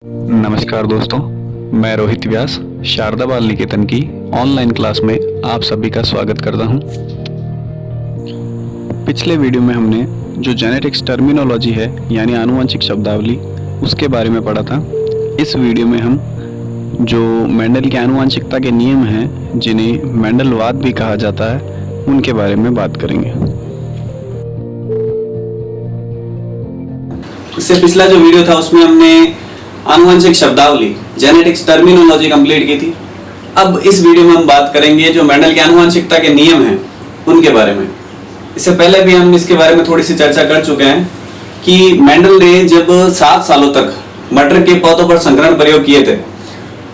नमस्कार दोस्तों, मैं रोहित व्यास शारदा बाल निकेतन की ऑनलाइन क्लास में आप सभी का स्वागत करता हूं। पिछले वीडियो में हमने जो जेनेटिक्स टर्मिनोलॉजी है यानी आनुवंशिक शब्दावली उसके बारे में पढ़ा था। इस वीडियो में हम जो मेंडल के आनुवंशिकता के नियम हैं जिन्हें मेंडलवाद भी कहा जाता है उनके बारे में बात करेंगे। इससे पिछला जो वीडियो था उसमें हमने आनुवंशिक शब्दावली जेनेटिक्स टर्मिनोलॉजी कंप्लीट की थी। अब इस वीडियो में हम बात करेंगे जो मेंडल के आनुवंशिकता के नियम हैं उनके बारे में। इससे पहले भी हम इसके बारे में थोड़ी सी चर्चा कर चुके हैं कि मेंडल ने जब 7 सालों तक मटर के पौधों पर संकरण प्रयोग किए थे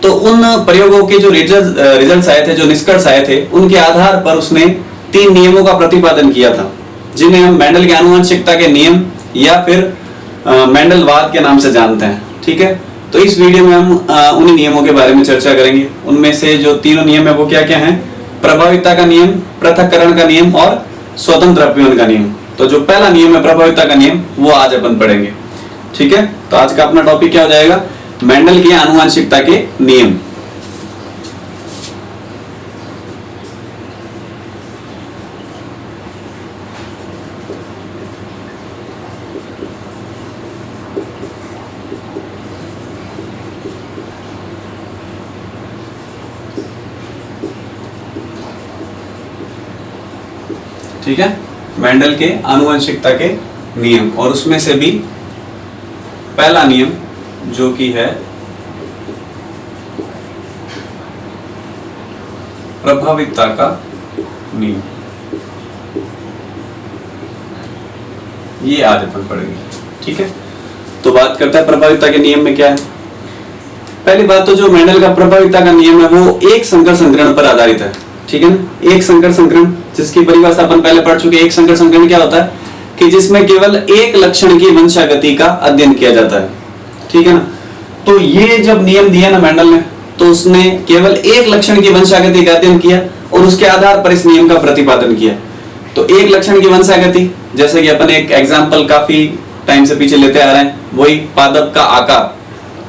तो उन प्रयोगों के जो रिजल्ट्स आए थे, जो निष्कर्ष आए थे, उनके आधार पर उसने 3 नियमों का प्रतिपादन किया था जिन्हें हम मेंडल के आनुवंशिकता के नियम या फिर मेंडलवाद के नाम से जानते हैं। ठीक है, तो इस वीडियो में हम उन्हीं नियमों के बारे में चर्चा करेंगे। उनमें से जो 3 नियम है वो क्या क्या हैं? प्रभाविता का नियम, पृथक्करण का नियम और स्वतंत्र अपव्यय का नियम। तो जो पहला नियम है प्रभाविता का नियम, वो आज अपन पढ़ेंगे। ठीक है, तो आज का अपना टॉपिक क्या हो जाएगा? मेंडल की आनुवंशिकता के नियम। ठीक है, मेंडल के आनुवंशिकता के नियम, और उसमें से भी पहला नियम जो कि है प्रभाविता का नियम, ये आज अपन पढ़ेंगे। ठीक है, तो बात करते हैं प्रभाविता के नियम में क्या है। पहली बात तो जो मेंडल का प्रभाविता का नियम है वो एक संकर संकरण पर आधारित है। ठीक है ना, एक संकर संकरण जिसकी परिभाषा अपन पहले पढ़ चुके हैं। एक संकर संकरण क्या होता है कि जिसमें केवल एक लक्षण की वंशागति का अध्ययन किया जाता है। ठीक है ना, तो ये जब नियम दिया ना मेंडल ने, तो उसने केवल एक लक्षण की वंशागति का अध्ययन किया और उसके आधार पर इस नियम का प्रतिपादन किया। तो एक लक्षण की वंशागति, जैसे कि अपन एक एग्जाम्पल काफी टाइम से पीछे लेते आ रहे हैं, वही पादप का आकार,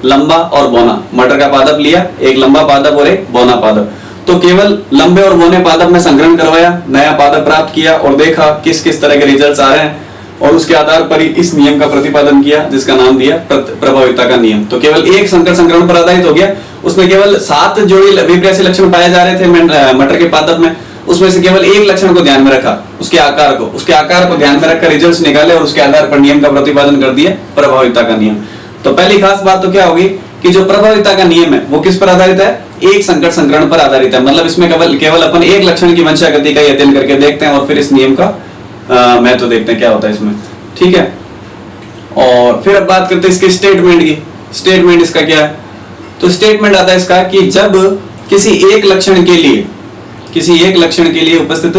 लंबा और बौना। मटर का पादप लिया, एक लंबा पादप और एक बौना पादप, तो केवल लंबे और बौने पादप में संकरण करवाया, नया पादप प्राप्त किया और देखा किस किस तरह के रिजल्ट्स आ रहे हैं, और उसके आधार पर ही इस नियम का प्रतिपादन किया जिसका नाम दिया प्रभाविता का नियम। तो केवल एक संकर संकरण पर आधारित हो गया। उसमें केवल 7 जोड़ी विप्रेयसी लक्षण पाए जा रहे थे मटर के पादप में, उसमें से केवल एक लक्षण को ध्यान में रखा, उसके आकार को ध्यान में रखकर रिजल्ट्स निकाले और उसके आधार पर नियम का प्रतिपादन कर दिया, प्रभाविता का नियम। तो पहली खास बात तो क्या होगी कि जो प्रभाविता का नियम है वो किस पर आधारित है? एक संकर संकरण पर आधारित है। मतलब इसमें केवल अपन एक लक्षण की वंशागति का अध्ययन करके देखते हैं और फिर इस नियम का महत्व देखते हैं क्या होता है इसमें। ठीक है, और फिर अब बात करते हैं इसके स्टेटमेंट की। स्टेटमेंट इसका क्या है? तो स्टेटमेंट आता है इसका कि जब किसी एक लक्षण के लिए उपस्थित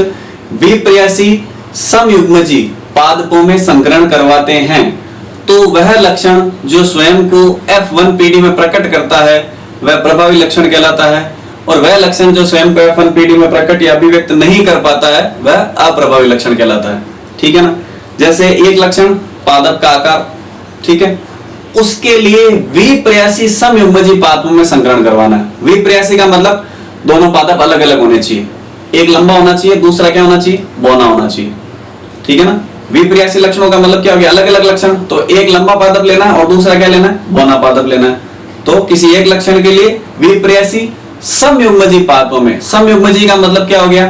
विपर्यासी समयुग्मजी पादपों में संकरण करवाते हैं तो वह लक्षण जो स्वयं को F1PD में प्रकट करता है वह प्रभावी लक्षण कहलाता है, और वह लक्षण जो स्वयं को F1PD में प्रकट या अभिव्यक्त नहीं कर पाता है वह अप्रभावी लक्षण कहलाता है। ठीक है ना, जैसे एक लक्षण पादप का आकार, ठीक है, उसके लिए विपर्यासी समयुग्मजी पादपों में संकरण करवाना है। विपर्यासी का मतलब दोनों पादप अलग अलग होने चाहिए, एक लंबा होना चाहिए, दूसरा क्या होना चाहिए? बौना होना चाहिए। ठीक है ना, विपर्यासी लक्षणों का मतलब क्या हो गया? अलग अलग लक्षण। तो एक लंबा पादप लेना है और दूसरा क्या लेना है? बौना पादप लेना है। तो किसी एक लक्षण के लिए विपर्यासी समयुग्मजी पादपों में, समयुग्मजी का मतलब क्या हो गया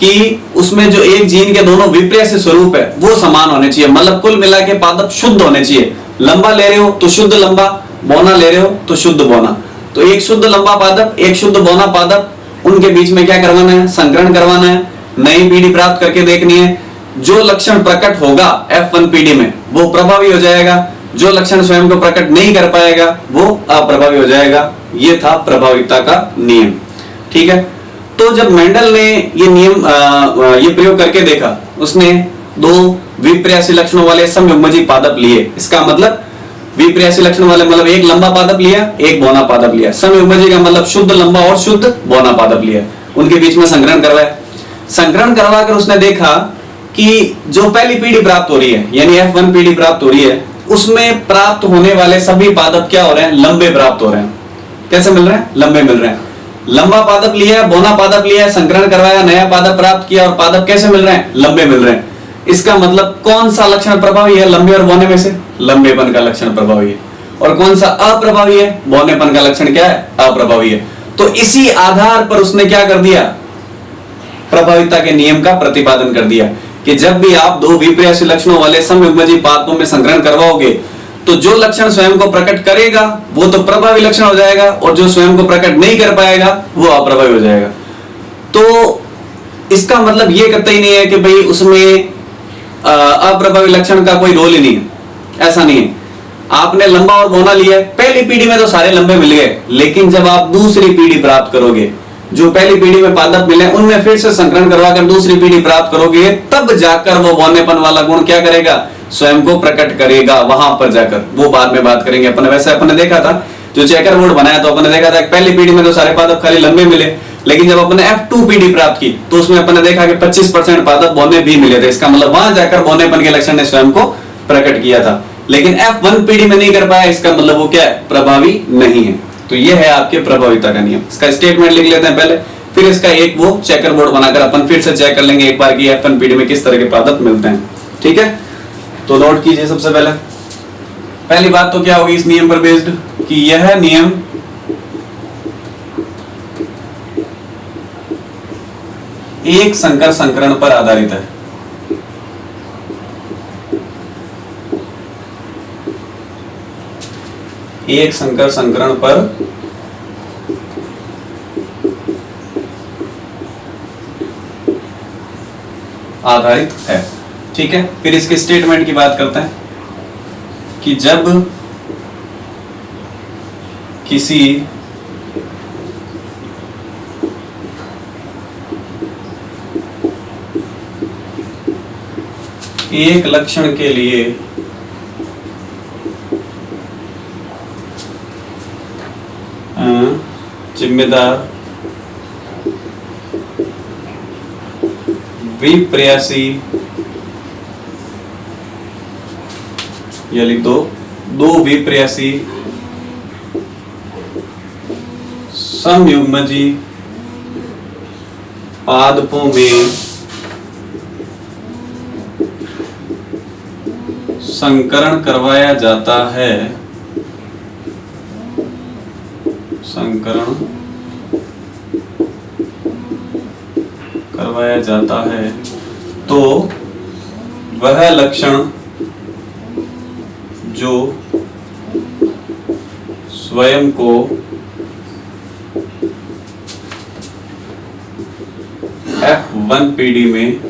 कि उसमें जो एक जीन के दोनों विपर्यासी स्वरूप है वो समान होने चाहिए। मतलब कुल मिला के पादप शुद्ध होने चाहिए। लंबा ले रहे हो तो शुद्ध लंबा, बौना ले रहे हो तो शुद्ध बौना। तो एक शुद्ध लंबा पादप, एक शुद्ध बौना पादप, उनके बीच में क्या करवाना है? संकरण करवाना है, नई पीढ़ी प्राप्त करके देखनी है। जो लक्षण प्रकट होगा F1PD में वो प्रभावी हो जाएगा, जो लक्षण स्वयं को प्रकट नहीं कर पाएगा वो अप्रभावी हो जाएगा। ये था प्रभाविता का नियम। ठीक है, तो जब मेंडल ने ये नियम ये प्रयोग करके देखा, उसने 2 विपर्यासी लक्षणों वाले समयुग्मजी पादप लिए। इसका मतलब विपर्यासी लक्षण वाले मतलब एक लंबा पादप लिया, एक बौना पादप लिया। समयुग्मजी का मतलब शुद्ध लंबा और शुद्ध बौना पादप लिया, उनके बीच में संकरण करवाया। संकरण करवाकर उसने देखा कि जो पहली पीढ़ी प्राप्त हो रही है यानी F1 पीढ़ी प्राप्त हो रही है उसमें प्राप्त होने वाले सभी पादप क्या हो रहे हैं, लंबे प्राप्त हो रहे हैं। कैसे मिल रहे हैं, लंबे मिल रहे हैं। लंबा पादप लिया है, बौना पादप लिया है, संकरण करवाया, नया पादप प्राप्त किया और पादप कैसे मिल रहे हैं, लंबे मिल रहे हैं। इसका मतलब कौन सा लक्षण प्रभावी है लंबे और बौने में से, लंबेपन का लक्षण प्रभावी है। और कौन सा अप्रभावी है, बौनेपन का लक्षण क्या है, अप्रभावी है। तो इसी आधार पर उसने क्या कर दिया, प्रभाविता के नियम का प्रतिपादन कर दिया कि जब भी आप दो विपर्यासी लक्षणों वाले समयुग्मजीय पादपों में संकरण करवाओगे तो जो लक्षण स्वयं को प्रकट करेगा वो तो प्रभावी लक्षण हो जाएगा और जो स्वयं को प्रकट नहीं कर पाएगा वो अप्रभावी हो जाएगा। तो इसका मतलब ये कतई नहीं है कि भाई उसमें अप्रभावी लक्षण का कोई रोल ही नहीं है, ऐसा नहीं है। आपने लंबा और बौना लिया है, पहली पीढ़ी में तो सारे लंबे मिल गए, लेकिन जब आप दूसरी पीढ़ी प्राप्त करोगे, जो पहली पीढ़ी में पादप मिले उनमें फिर से संकरण करवाकर दूसरी पीढ़ी प्राप्त करोगे, तब जाकर वो बौनेपन वाला गुण क्या करेगा, स्वयं को प्रकट करेगा। वहां पर जाकर वो बाद में बात करेंगे अपन। वैसे अपन ने देखा था जो चेकर बोर्ड बनाया तो अपन ने देखा था पहली पीढ़ी में तो सारे पादप खाली लंबे मिले, लेकिन जब अपन ने F2 पीढ़ी प्राप्त की तो उसमें अपन ने देखा कि 25% पादप बौने भी मिले थे। इसका मतलब वहां जाकर बौनेपन के लक्षण ने स्वयं को प्रकट किया था, लेकिन F1 पीढ़ी में नहीं कर पाया। इसका मतलब वो क्या है, प्रभावी नहीं है। तो ये है आपके प्रभाविता का नियम। इसका स्टेटमेंट लिख लेते हैं पहले, फिर इसका एक वो चेकर बोर्ड बनाकर अपन फिर से चेक कर लेंगे एक बार कि F1 पीढ़ी में किस तरह के पादप मिलते हैं। ठीक है, तो नोट कीजिए। सबसे पहली बात तो क्या होगी इस नियम पर बेस्ड कि यह नियम एक संकर संकरण पर आधारित है। एक संकर संकरण पर आधारित है। ठीक है, फिर इसके स्टेटमेंट की बात करते हैं कि जब किसी एक लक्षण के लिए जिम्मेदार विप्रयासी या लिख दो विप्रयासी समयुग्मजीय पादपों में संकरण करवाया जाता है, संकरण करवाया जाता है, तो वह लक्षण जो स्वयं को F1 पीढ़ी में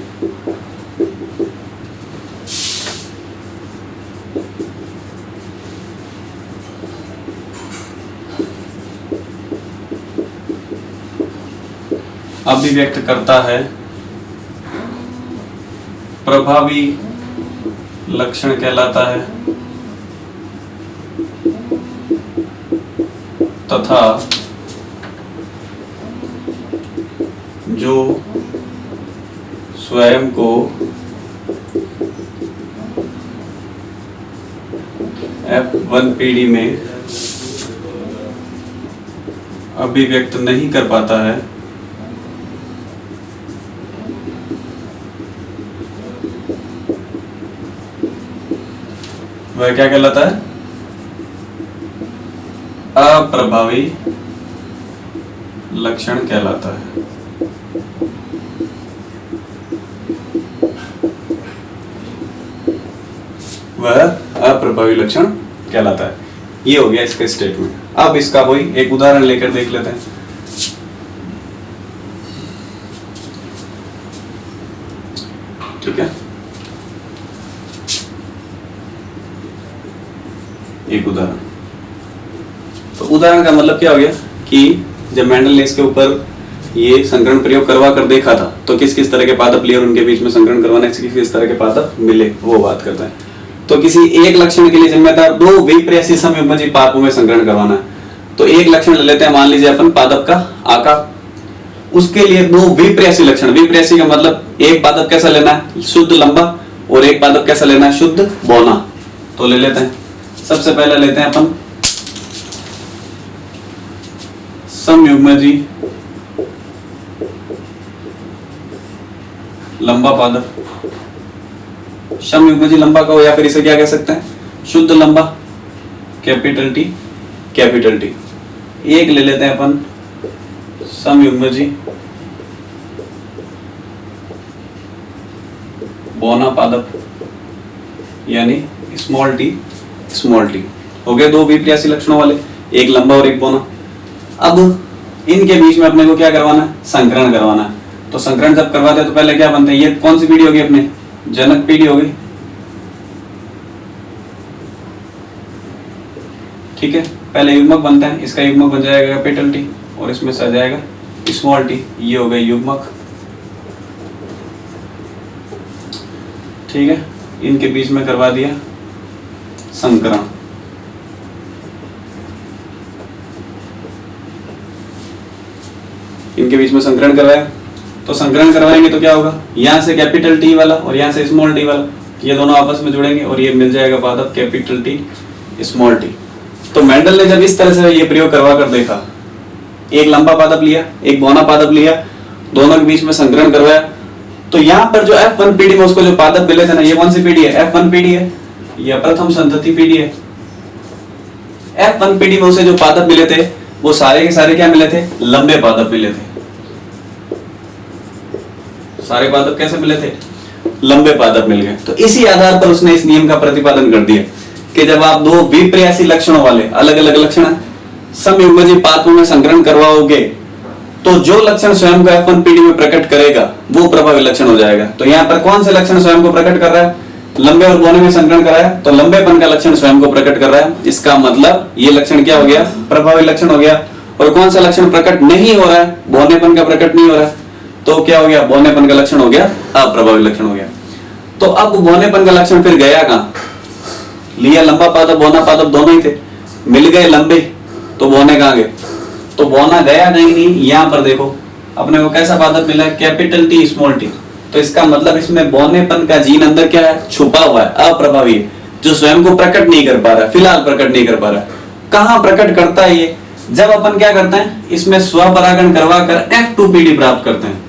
अभिव्यक्त करता है, प्रभावी लक्षण कहलाता है, तथा जो स्वयं को F1 पीढ़ी में अभिव्यक्त नहीं कर पाता है, वह क्या कहलाता है, अप्रभावी लक्षण कहलाता है। वह अप्रभावी लक्षण कहलाता है। ये हो गया इसका स्टेटमेंट। अब इसका कोई एक उदाहरण लेकर देख लेते हैं। ठीक है, एक उदाहरण। तो उदाहरण का मतलब क्या हो गया कि जब मेंडल ने इसके ऊपर ये संकरण प्रयोग करवा कर देखा था तो किस किस तरह के पादप लिए और उनके बीच में संकरण करवाने से किस किस तरह के पादप मिले वो बात करते हैं। तो किसी एक लक्षण के लिए जिम्मेदार दो विप्रयासी समयुग्मजीय पादपों में संकरण करवाना है, तो एक लक्षण ले लेते हैं, मान लीजिए अपन पादप का आकार। उसके लिए दो विप्रयासी लक्षण, विप्रयासी का मतलब एक पादप कैसा लेना है, शुद्ध लंबा, और एक पादप कैसा लेना है, शुद्ध बौना। तो ले लेते हैं। सबसे पहले लेते हैं अपन समयुग्मजी लंबा पादप। समयुग्मजी लंबा का हो या फिर इसे क्या कह सकते हैं, शुद्ध लंबा, कैपिटल टी कैपिटल टी। एक ले लेते हैं अपन समयुग्मजी बोना पादप यानी स्मॉल टी स्मॉल टी। हो गए दो विपरीयासी लक्षणों वाले, एक लंबा और एक बोना। अब इनके बीच में अपने को क्या करवाना है, संकरण करवाना है। तो संकरण जब करवाते हैं तो पहले क्या बनते हैं, ये कौन सी पीढ़ी होगी अपने, जनक पीढ़ी होगी, ठीक है। पहले युग्मक बनते हैं, इसका युग्मक बन जाएगा कैपिटल टी और इसमें से आ जाएगा स्मॉल टी, ये हो गए युग्मक, ठीक है। इनके बीच में करवा दिया संकरण। इनके बीच में संकरण करवाया, तो संकरण करवाएंगे तो क्या होगा, यहां से कैपिटल टी वाला और यहां से स्मॉल टी वाला, ये दोनों आपस में जुड़ेंगे और ये मिल जाएगा पादप कैपिटल टी स्मॉल टी। तो मेंडल ने जब इस तरह से ये प्रयोग करवा कर देखा, एक लंबा पादप लिया, एक बौना पादप लिया, दोनों के बीच में संकरण करवाया, तो यहाँ पर जो F1 पीढ़ी में उसको जो पादप मिले थे ना, ये कौन सी पीढ़ी है, F1 पीढ़ी है, यह प्रथम संतति पीढ़ी है। F1 पीढ़ी में उसे जो पादप मिले थे वो सारे के सारे क्या मिले थे, लंबे पादप मिले थे। सारे पादप कैसे मिले थे, लंबे पादप मिल गए। तो इसी आधार पर उसने इस नियम का प्रतिपादन कर दिया कि जब आप दो विपरीयासी लक्षणों वाले अलग अलग लक्षण समयुग्मजी पादपों में संकरण करवाओगे तो जो लक्षण स्वयं को F1 पीढ़ी में प्रकट करेगा वो प्रभावी लक्षण हो जाएगा। तो यहाँ पर कौन से लक्षण स्वयं को प्रकट कर रहा है, लंबे और बौने में संकरण कराया तो लंबेपन का लक्षण स्वयं को प्रकट कर रहा है, इसका मतलब ये लक्षण क्या हो गया, प्रभावी लक्षण हो गया। और कौन सा लक्षण प्रकट नहीं हो रहा है, बौनेपन का प्रकट नहीं हो रहा है, तो क्या हो गया, बौनेपन का लक्षण हो गया अप्रभावी लक्षण हो गया। तो अब बौनेपन का लक्षण फिर गया कहां, लिया लंबा पादप बौना पादप दोनों ही थे, मिल गए लंबे, तो बौने कहां गए, तो बौना गया नहीं। यहां पर देखो अपने को कैसा पादप मिला है, कैपिटल टी स्मॉल टी। तो इसका मतलब इसमें बौनेपन का जीन अंदर क्या है, छुपा हुआ है, अप्रभावी है, जो स्वयं को प्रकट नहीं कर पा रहा है, फिलहाल प्रकट नहीं कर पा रहा है। कहां प्रकट करता है ये, जब अपन क्या करते हैं, इसमें स्वपरागण करवा कर F2 पीढ़ी प्राप्त करते हैं।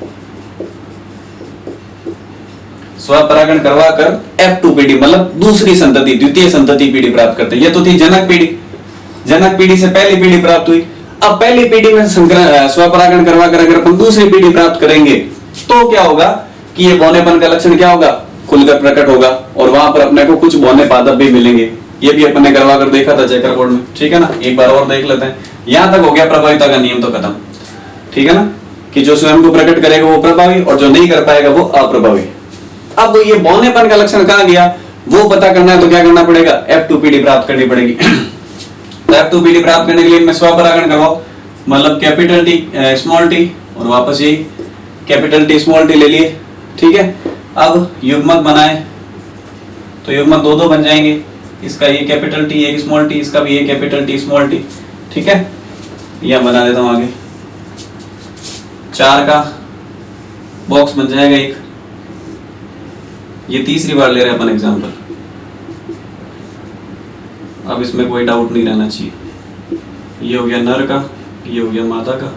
स्वपरागण करवा कर F2 पीढ़ी मतलब दूसरी संतति, द्वितीय संतति पीढ़ी प्राप्त करते हैं। ये तो थी जनक पीढ़ी, जनक पीढ़ी से पहली पीढ़ी प्राप्त हुई। अब पहली पीढ़ी में स्वपरागण करवा कर अगर अपन दूसरी पीढ़ी प्राप्त करेंगे तो क्या होगा कि ये बौनेपन का लक्षण क्या होगा, खुलकर प्रकट होगा और वहां पर अपने को कुछ बौने पादप भी मिलेंगे। ये भी अपन ने करवा कर देखा था चेकर बोर्ड में, ठीक है ना। एक बार और देख लेते हैं, यहां तक हो गया प्रभाविता का नियम तो खत्म, ठीक है ना, कि जो स्वयं को प्रकट करेगा वो प्रभावी और जो नहीं कर पाएगा वो अप्रभावी। अब ये बौनेपन का लक्षण कहां गया वो पता करना है तो क्या करना पड़ेगा, F2 पीढ़ी प्राप्त करनी पड़ेगी। तो F2 पीढ़ी प्राप्त करने के लिए मैं स्वपरागण करवाओ, मतलब कैपिटल टी स्मॉल टी और वापस यही कैपिटल टी स्मॉल टी ले लिए, ठीक है। अब युग्मक बनाए तो युग्मक दो दो बन जाएंगे, इसका ये कैपिटल टी एक स्मॉल टी, इसका भी ये कैपिटल टी स्मॉल टी, ठीक है। यह बना देता हूं आगे, 4 का बॉक्स बन जाएगा एक। ये तीसरी बार ले रहे हैं अपन एग्जाम्पल, अब इसमें कोई डाउट नहीं रहना चाहिए। ये हो गया नर का, ये हो गया मादा का,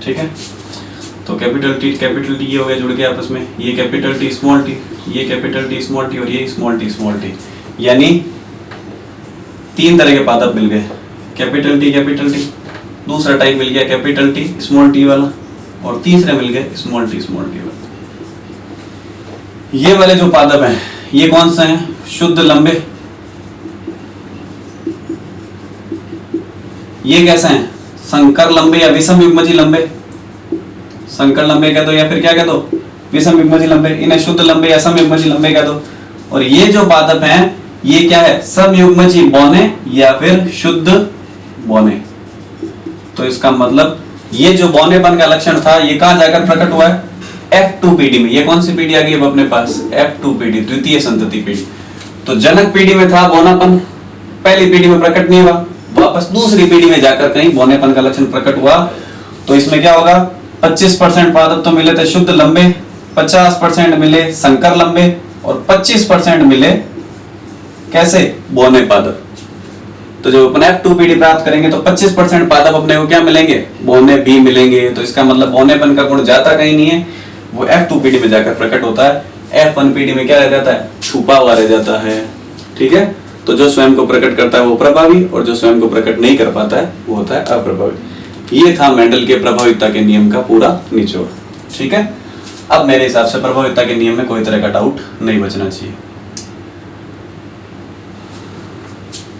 ठीक है। तो कैपिटल टी ये हो गया जुड़ के आपस में, ये कैपिटल टी स्मॉल टी, ये कैपिटल टी स्मॉल टी और ये स्मॉल टी, यानी 3 तरह के पादप मिल गए, कैपिटल टी, दूसरा टाइप मिल गया कैपिटल टी स्मॉल टी वाला और तीसरे मिल गए स्मॉल टी वाला। ये वाले जो पादप हैं ये कौन से हैं, शुद्ध लंबे। ये कैसे हैं, संकर लंबे या विषम युग्मजी लंबे, संकर लंबे कह दो या फिर क्या कह दो, विषम युग्मजी लंबे। इन्हें शुद्ध लंबे या सम युग्मजी लंबे कह दो। और ये जो पादप हैं ये क्या है, सम युग्मजी बौने या फिर शुद्ध बौने। तो इसका मतलब ये जो बौनेपन का लक्षण था ये कहां जाकर प्रकट हुआ है, F2 पीढ़ी में। ये कौन सी पीढ़ी आ गई अब अपने पास, F2 पीढ़ी, द्वितीय संतति पीढ़ी। तो जनक पीढ़ी में था बौनापन, पहली पीढ़ी में प्रकट नहीं हुआ, वापस दूसरी पीढ़ी में जाकर कहीं बौनेपन का लक्षण प्रकट हुआ। तो इसमें क्या होगा, 25% पादप तो मिले थे शुद्ध लंबे, 50% मिले संकर लंबे और 25% मिले कैसे बौने पादप। तो जब अपन F2PD प्राप्त करेंगे तो 25% पादप अपने को क्या मिलेंगे, बौने भी मिलेंगे। तो इसका मतलब बौनेपन का गुण जाता कहीं नहीं है, वो F2PD में जाकर प्रकट होता है। F1PD में क्या रह जाता है, छुपा हुआ रह जाता है। ठीक है, तो जो स्वयं को प्रकट करता है वो प्रभावी और जो स्वयं को प्रकट नहीं कर पाता है वो होता है अप्रभावी। ये था मेंडल के प्रभाविता के नियम का पूरा निचोड़। ठीक है, अब मेरे हिसाब से प्रभाविता के नियम में कोई तरह का डाउट नहीं बचना चाहिए।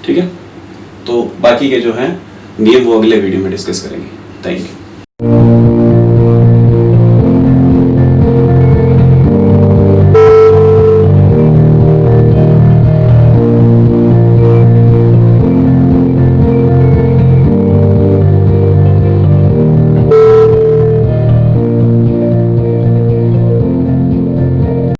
ठीक है, तो बाकी के जो है नियम वो अगले वीडियो में डिस्कस करेंगे। Thank you.